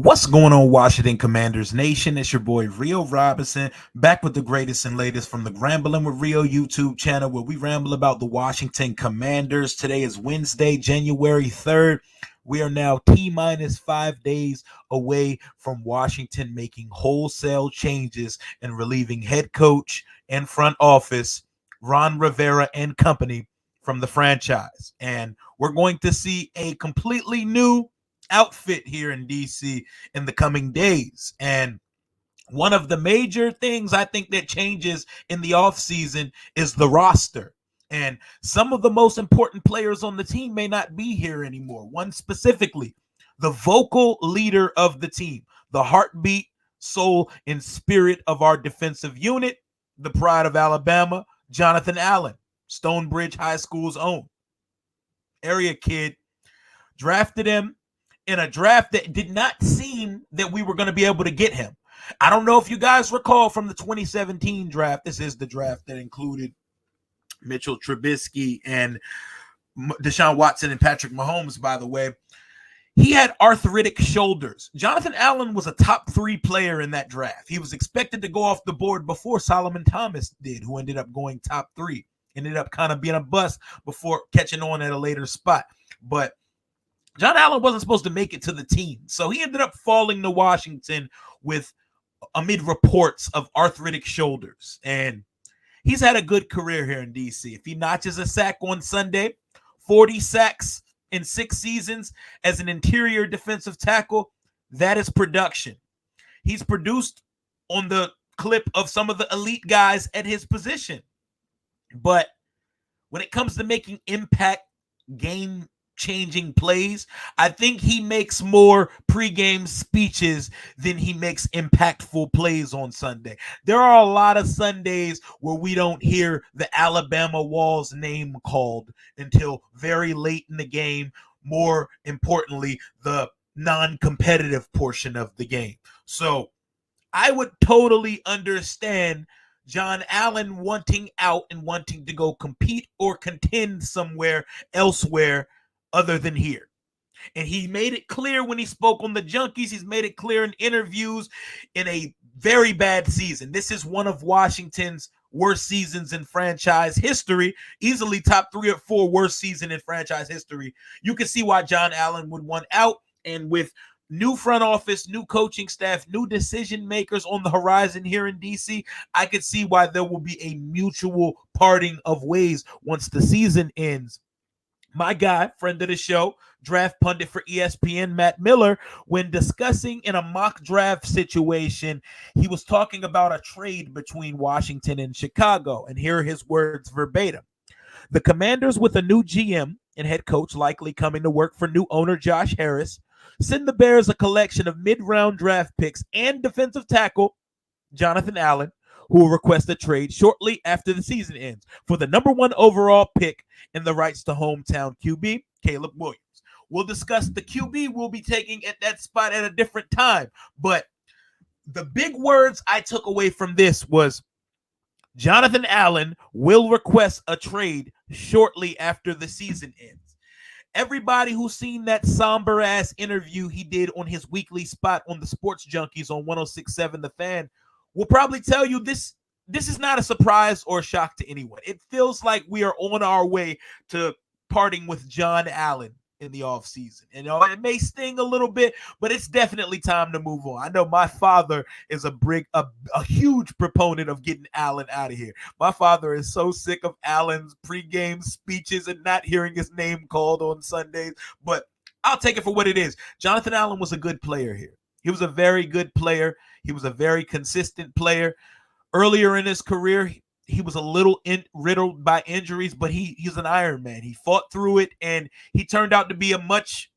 What's going on, Washington Commanders Nation? It's your boy Rio Robinson, back with the greatest and latest from the Rambling with Rio YouTube channel, where we ramble about the Washington Commanders. Today is Wednesday, January 3rd. We are now T-minus 5 days away from Washington making wholesale changes and relieving head coach and front office Ron Rivera and company from the franchise. And we're going to see a completely new outfit here in DC in the coming days. And one of the major things I think that changes in the offseason is the roster. And some of the most important players on the team may not be here anymore. One specifically, the vocal leader of the team, the heartbeat, soul, and spirit of our defensive unit, the pride of Alabama, Jonathan Allen, Stonebridge High School's own area kid. Drafted him in a draft that did not seem that we were going to be able to get him. I don't know if you guys recall from the 2017 draft. This is the draft that included Mitchell Trubisky and Deshaun Watson and Patrick Mahomes, by the way. He had arthritic shoulders. Jonathan Allen was a top 3 player in that draft. He was expected to go off the board before Solomon Thomas did, who ended up going top 3. Ended up kind of being a bust before catching on at a later spot. But John Allen wasn't supposed to make it to the team. So he ended up falling to Washington with amid reports of arthritic shoulders. And he's had a good career here in DC. If he notches a sack on Sunday, 40 sacks in 6 seasons as an interior defensive tackle, that is production. He's produced on the clip of some of the elite guys at his position. But when it comes to making impact game changing plays, I think he makes more pregame speeches than he makes impactful plays on Sunday. There are a lot of Sundays where we don't hear the Alabama Wall's name called until very late in the game. More importantly, the non-competitive portion of the game. So I would totally understand John Allen wanting out and wanting to go compete or contend somewhere elsewhere other than here. And he made it clear when he spoke on the Junkies. He's made it clear in interviews in a very bad season. This is one of Washington's worst seasons in franchise history, easily top 3 or 4 worst season in franchise history. You can see why John Allen would want out. And with new front office, new coaching staff, new decision makers on the horizon here in DC, I could see why there will be a mutual parting of ways once the season ends. My guy, friend of the show, draft pundit for ESPN, Matt Miller, when discussing in a mock draft situation, he was talking about a trade between Washington and Chicago. And here are his words verbatim. The Commanders, with a new GM and head coach likely coming to work for new owner Josh Harris, send the Bears a collection of mid-round draft picks and defensive tackle Jonathan Allen, who will request a trade shortly after the season ends for the number 1 overall pick and the rights to hometown QB, Caleb Williams. We'll discuss the QB we'll be taking at that spot at a different time. But the big words I took away from this was Jonathan Allen will request a trade shortly after the season ends. Everybody who's seen that somber ass interview he did on his weekly spot on the Sports Junkies on 106.7 The Fan will probably tell you this is not a surprise or a shock to anyone. It feels like we are on our way to parting with John Allen in the offseason. You know, it may sting a little bit, but it's definitely time to move on. I know my father is a huge proponent of getting Allen out of here. My father is so sick of Allen's pregame speeches and not hearing his name called on Sundays, but I'll take it for what it is. Jonathan Allen was a good player here. He was a very good player. He was a very consistent player. Earlier in his career, he was a little riddled by injuries, but he's an Iron Man. He fought through it, and he turned out to be a much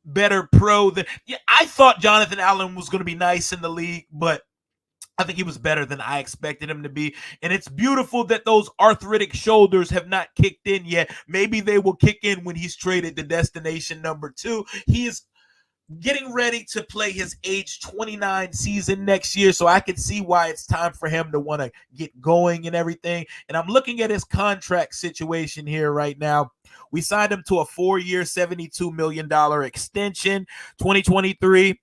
better pro than I thought Jonathan Allen was going to be nice in the league, but I think he was better than I expected him to be. And it's beautiful that those arthritic shoulders have not kicked in yet. Maybe they will kick in when he's traded to destination number 2. He is getting ready to play his age 29 season next year. So I can see why it's time for him to want to get going and everything. And I'm looking at his contract situation here right now. We signed him to a 4-year, $72 million extension, 2023.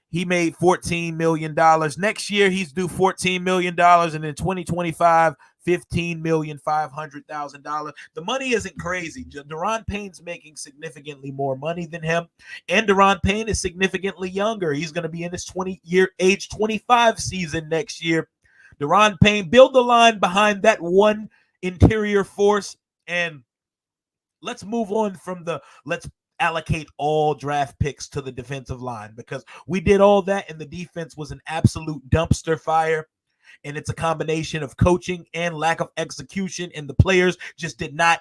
He made $14 million. Next year, he's due $14 million. And in 2025, $15,500,000. The money isn't crazy. Deron Payne's making significantly more money than him. And Deron Payne is significantly younger. He's going to be in his age 25 season next year. Deron Payne, build the line behind that one interior force. And let's move on from let's allocate all draft picks to the defensive line, because we did all that and the defense was an absolute dumpster fire. And it's a combination of coaching and lack of execution, and the players just did not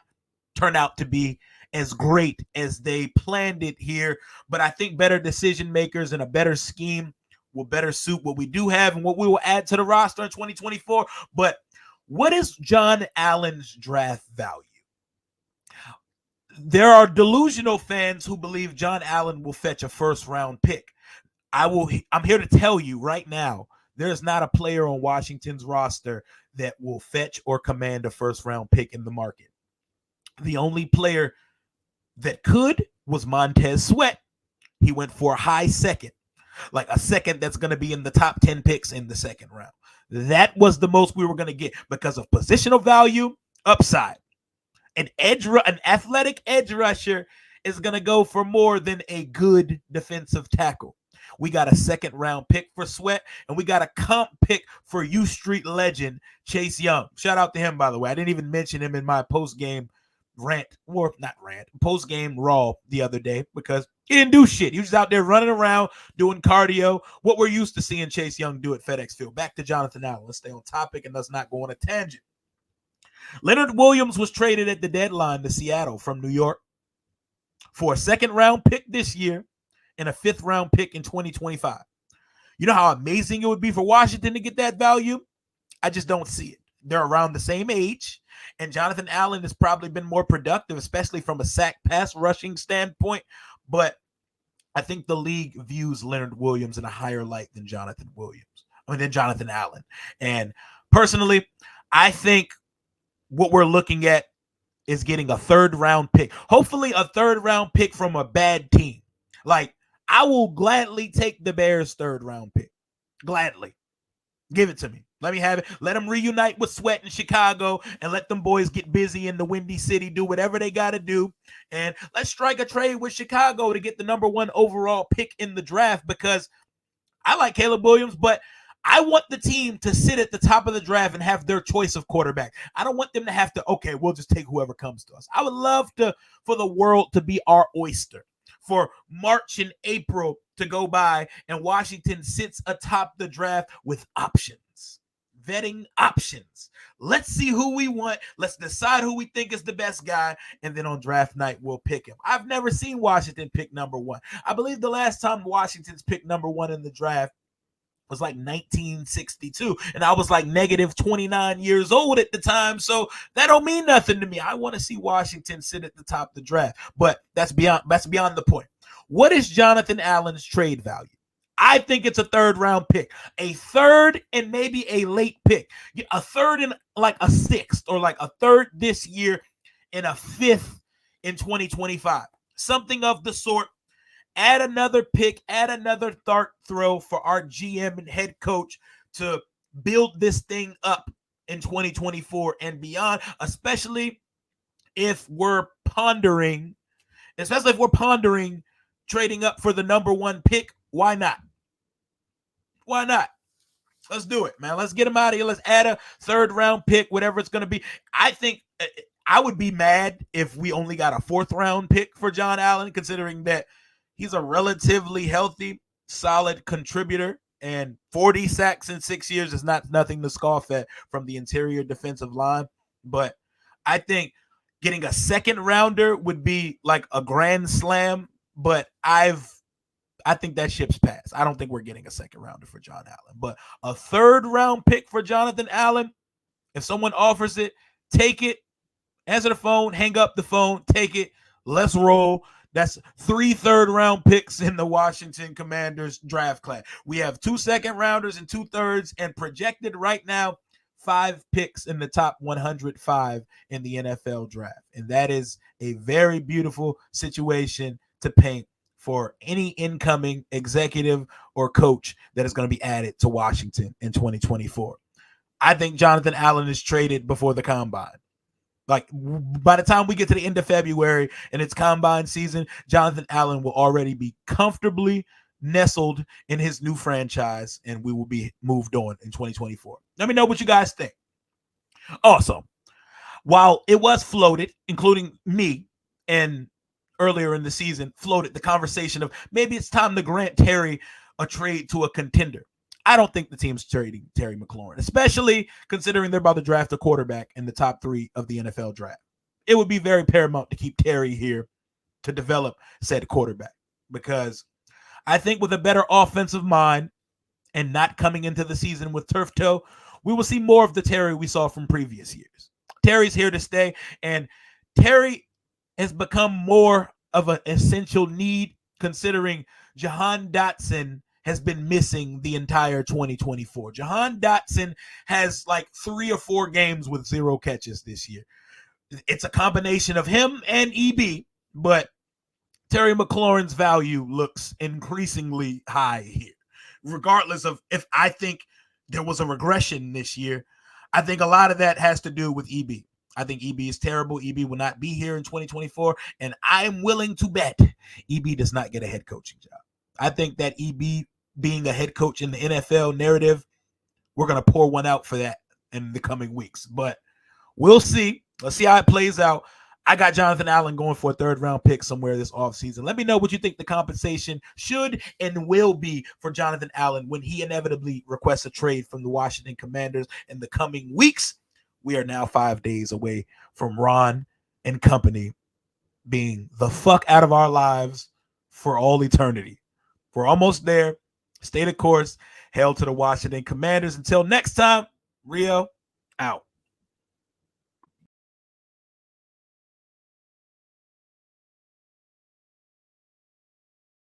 turn out to be as great as they planned it here. But I think better decision makers and a better scheme will better suit what we do have and what we will add to the roster in 2024. But what is John Allen's draft value? There are delusional fans who believe John Allen will fetch a first-round pick. I'm here to tell you right now, there's not a player on Washington's roster that will fetch or command a first-round pick in the market. The only player that could was Montez Sweat. He went for a high second, like a second that's going to be in the top 10 picks in the second round. That was the most we were going to get because of positional value, upside. An athletic edge rusher is going to go for more than a good defensive tackle. We got a second-round pick for Sweat, and we got a comp pick for U Street legend Chase Young. Shout out to him, by the way. I didn't even mention him in my post-game post-game Raw the other day because he didn't do shit. He was just out there running around, doing cardio, what we're used to seeing Chase Young do at FedEx Field. Back to Jonathan Allen. Let's stay on topic and let's not go on a tangent. Leonard Williams was traded at the deadline to Seattle from New York for a second-round pick this year and a fifth-round pick in 2025. You know how amazing it would be for Washington to get that value? I just don't see it. They're around the same age, and Jonathan Allen has probably been more productive, especially from a sack pass rushing standpoint, but I think the league views Leonard Williams in a higher light than Jonathan Allen. And personally, I think what we're looking at is getting a third-round pick. Hopefully a third-round pick from a bad team. Like, I will gladly take the Bears' third-round pick. Gladly. Give it to me. Let me have it. Let them reunite with Sweat in Chicago and let them boys get busy in the Windy City, do whatever they got to do. And let's strike a trade with Chicago to get the number 1 overall pick in the draft, because I like Caleb Williams, but I want the team to sit at the top of the draft and have their choice of quarterback. I don't want them to have to, okay, we'll just take whoever comes to us. I would love for the world to be our oyster, for March and April to go by and Washington sits atop the draft with options, vetting options. Let's see who we want. Let's decide who we think is the best guy, and then on draft night, we'll pick him. I've never seen Washington pick number 1. I believe the last time Washington's picked number 1 in the draft was like 1962, and I was like negative 29 years old at the time, so that don't mean nothing to me. I want to see Washington sit at the top of the draft, but that's beyond the point. What is Jonathan Allen's trade value? I think it's a third-round pick, a third and maybe a late pick, a third and like a sixth, or like a third this year and a fifth in 2025, something of the sort. Add another pick, add another dart throw for our GM and head coach to build this thing up in 2024 and beyond, especially if we're pondering trading up for the number 1 pick. Why not? Why not? Let's do it, man. Let's get him out of here. Let's add a third-round pick, whatever it's going to be. I think I would be mad if we only got a 4th-round pick for John Allen, considering that he's a relatively healthy, solid contributor, and 40 sacks in 6 years is nothing to scoff at from the interior defensive line. But I think getting a second rounder would be like a grand slam, but I think that ship's passed. I don't think we're getting a second rounder for John Allen, but a 3rd-round pick for Jonathan Allen, if someone offers it, take it, answer the phone, hang up the phone, take it, let's roll. That's 3 third-round picks in the Washington Commanders draft class. We have 2 second-rounders and 2 thirds, and projected right now 5 picks in the top 105 in the NFL draft. And that is a very beautiful situation to paint for any incoming executive or coach that is going to be added to Washington in 2024. I think Jonathan Allen is traded before the combine. Like, by the time we get to the end of February and it's combine season, Jonathan Allen will already be comfortably nestled in his new franchise, and we will be moved on in 2024. Let me know what you guys think. Also, while it was floated, including me, and earlier in the season, floated the conversation of maybe it's time to grant Terry a trade to a contender. I don't think the team's trading Terry McLaurin, especially considering they're about to draft a quarterback in the top 3 of the NFL draft. It would be very paramount to keep Terry here to develop said quarterback, because I think with a better offensive mind and not coming into the season with turf toe, we will see more of the Terry we saw from previous years. Terry's here to stay, and Terry has become more of an essential need considering Jahan Dotson has been missing the entire 2024. Jahan Dotson has like 3 or 4 games with 0 catches this year. It's a combination of him and EB, but Terry McLaurin's value looks increasingly high here. Regardless of if I think there was a regression this year, I think a lot of that has to do with EB. I think EB is terrible. EB will not be here in 2024, and I'm willing to bet EB does not get a head coaching job. I think that EB being a head coach in the NFL narrative, we're going to pour one out for that in the coming weeks. But we'll see. Let's see how it plays out. I got Jonathan Allen going for a 3rd-round pick somewhere this offseason. Let me know what you think the compensation should and will be for Jonathan Allen when he inevitably requests a trade from the Washington Commanders in the coming weeks. We are now 5 days away from Ron and company being the fuck out of our lives for all eternity. We're almost there. Stay the course. Hail to the Washington Commanders. Until next time, Rio out.